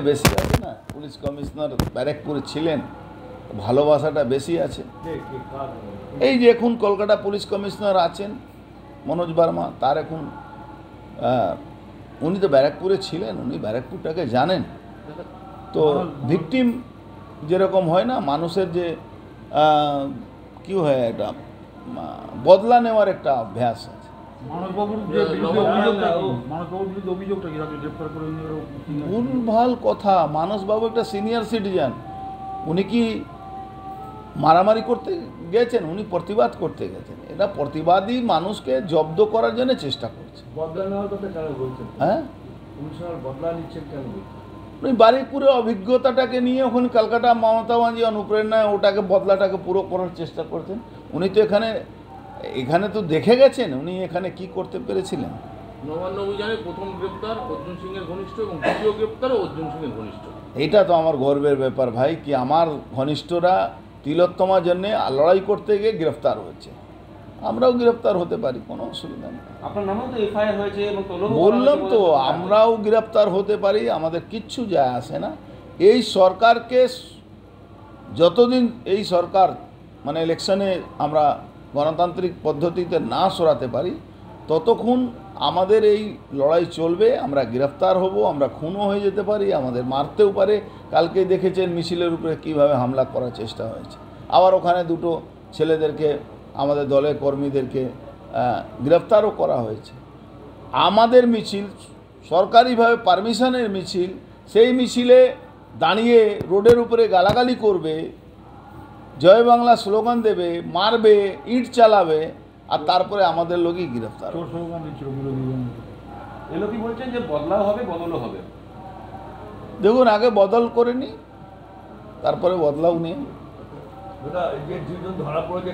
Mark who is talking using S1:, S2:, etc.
S1: বেশি আছে না, পুলিশ কমিশনার ব্যারাকপুরে ছিলেন, ভালোবাসাটা বেশি আছে। এই যে এখন কলকাতা পুলিশ কমিশনার আছেন মনোজ বার্মা, তার এখন উনি তো ব্যারাকপুরে ছিলেন, উনি ব্যারাকপুরটাকে জানেন। তো ভিকটিম যেরকম হয় না, মানুষের যে কি হয়, একটা বদলা নেওয়ার একটা অভ্যাস আছে। ভুলভাল কথা। মানসবাবু একটা সিনিয়র সিটিজেন, উনি কি মারামারি করতে গেছেন? উনি প্রতিবাদ করতে গেছেন। এটা প্রতিবাদী মানুষকে জব্দ করার জন্য চেষ্টা করছে।
S2: বদলা নেওয়ার কথা কেন বলছেন?
S1: হ্যাঁ,
S2: বদলা নিচ্ছেন কেন?
S1: উনি বারুইপুরে অভিজ্ঞতাটাকে নিয়ে ওখানে কলকাতা মমতা ব্যানার্জি অনুপ্রেরণায় ওটাকে বদলাটাকে পুরো করার চেষ্টা করছেন। উনি তো এখানে তো দেখে গেছেন উনি এখানে কি করতে পেরেছিলেন।
S3: নবান্ন অভিযানে প্রথম গ্রেপ্তার অর্জুন সিংয়ের ঘনিষ্ঠ এবং দ্বিতীয় গ্রেপ্তারও অর্জুন সিংয়ের ঘনিষ্ঠ।
S1: এটা তো আমার গর্বের ব্যাপার ভাই, কি আমার ঘনিষ্ঠরা তিলোত্তমার জন্যে লড়াই করতে গিয়ে গ্রেফতার হয়েছে, আমরাও গ্রেফতার হতে পারি, কোনো অসুবিধা নেই।
S2: আপনার নামেও তো এফআইআর হয়েছে এবং
S1: বললাম তো, আমরাও গ্রেফতার হতে পারি, আমাদের কিচ্ছু যায় আসে না। এই সরকারকে যতদিন এই সরকার মানে ইলেকশনে আমরা গণতান্ত্রিক পদ্ধতিতে না সরাতে পারি, ততক্ষণ আমাদের এই লড়াই চলবে। আমরা গ্রেফতার হব, আমরা খুনও হয়ে যেতে পারি, আমাদের মারতেও পারে। কালকে দেখেছেন মিছিলের উপরে কীভাবে হামলা করার চেষ্টা হয়েছে। আবার ওখানে দুটো ছেলেদেরকে, আমাদের দলের কর্মীদেরকে গ্রেফতারও করা হয়েছে। আমাদের মিছিল সরকারিভাবে পারমিশনের মিছিল, সেই মিছিলে দাঁড়িয়ে রোডের উপরে গালাগালি করবে, জয় বাংলা স্লোগান দেবে, মারবে, ইট চালাবে, আর তারপরে আমাদের লোকই গ্রেফতার।
S2: এলোকি বলছেন যে বদলাও হবে, বদলও হবে।
S1: দেখুন, আগে বদল করে নি, তারপরে বদলাও নিয়ে।
S2: যে দুজন ধরা পড়ে